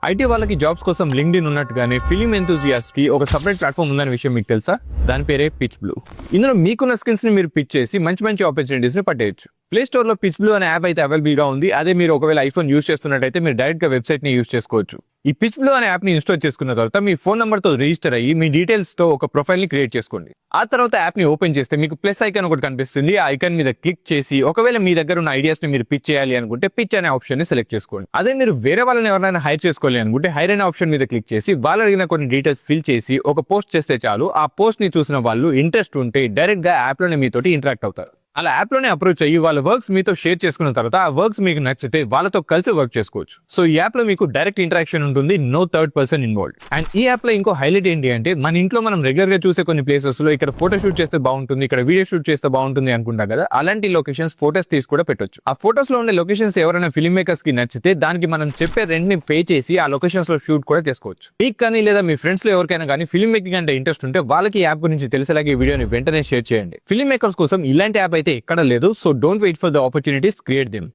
IT వాళ్ళకి jobs కోసం LinkedIn ఉన్నట్టుగానే ఫిలిం ఎంతూజియాస్ట్ కి ఒక సెపరేట్ ప్లాట్ఫామ్ ఉందనే విషయం మీకు తెలుసా? దాని పేరే పిచ్ బ్లూ. ఇందులో మీకున్న స్కిల్స్ ని మీరు పిచ్ చేసి మంచి మంచి ఆపర్చునిటీస్ ని పట్టేయచ్చు. ప్లే స్టోర్ లో పిచ్ బ్లూ అనే యాప్ అయితే అవైలబుల్ గా ఉంది. అదే మీరు ఒకవేళ ఐఫోన్ యూస్ చేస్తున్నట్టయితే మీరు డైరెక్ట్ గా వెబ్సైట్ ని యూస్ చేసుకోవచ్చు. ఈ పిచ్ బ్లూ అనే యాప్ ని ఇన్స్టాల్ చేసుకున్న తర్వాత మీ ఫోన్ నంబర్ తో రిజిస్టర్ అయ్యి మీ డీటెయిల్స్ తో ఒక ప్రొఫైల్ ని క్రియేట్ చేసుకోండి. ఆ తర్వాత యాప్ ని ఓపెన్ చేస్తే మీకు ప్లస్ ఐకాన్ ఒకటి కనిపిస్తుంది. ఆ ఐకాన్ మీద క్లిక్ చేసి ఒకవేళ మీ దగ్గర ఉన్న ఐడియాస్ ని మీరు పిచ్ చేయాలి అనుకుంటే పిచ్ అనే ఆప్షన్ ని సెలెక్ట్ చేసుకోండి. అదే మీరు వేరే వాళ్ళని ఎవరైనా హైర్ చేసుకోవాలి అనుకుంటే హైర్ అనే ఆప్షన్ మీద క్లిక్ చేసి వాళ్ళు అడిగిన కొన్ని డీటెయిల్స్ ఫిల్ చేసి ఒక పోస్ట్ చేస్తే చాలు. ఆ పోస్ట్ ని చూసిన వాళ్ళు ఇంట్రెస్ట్ ఉంటే డైరెక్ట్ గా యాప్ లోనే మీతోటి ఇంటరాక్ట్ అవుతారు. అలా యాప్ లోనే అప్రోచ్ అయ్యి వాళ్ళ వర్క్స్ మీతో షేర్ చేసుకున్న తర్వాత ఆ వర్క్స్ మీకు నచ్చితే వాళ్ళతో కలిసి వర్క్ చేసుకోవచ్చు. సో ఈ యాప్ లో మీకు డైరెక్ట్ ఇంటరాక్షన్ ఉంటుంది, no third person involved. And ఈ యాప్ లో ఇంకో హైలైట్ ఏంటి అంటే మన ఇంట్లో మనం రెగ్యులర్ గా చూసే కొన్ని ప్లేసెస్ లో ఇక్కడ ఫోటో షూట్ చేస్తే బాగుంటుంది, ఇక్కడ వీడియో షూట్ చేస్తే బాగుంటుంది అనుకుంటాం కదా, అలాంటి లొకేషన్స్ ఫోటోస్ తీసి కూడా పెట్టొచ్చు. ఆ ఫోటోస్ లో ఉండే లొకేషన్స్ ఎవరైనా ఫిల్మ్ మేకర్స్ కి నచ్చితే దానికి మనం చెప్పే రెంట్ ని పే చేసి ఆ లొకేషన్స్ లో షూట్ కూడా చేసుకోవచ్చు. మీకు కానీ లేదా మీ ఫ్రెండ్స్ లో ఎవరికైనా కానీ ఫిల్మ్ మేకింగ్ అంటే ఇంట్రెస్ట్ ఉంటే వాళ్ళకి యాప్ గురించి తెలిసేలాగా ఈ వీడియోని వెంటనే షేర్ చేయండి. ఫిల్మ్ మేకర్స్ కోసం ఇలాంటి యాప్ అయితే ఎక్కడ లేదు. So don't wait for the opportunities, create them.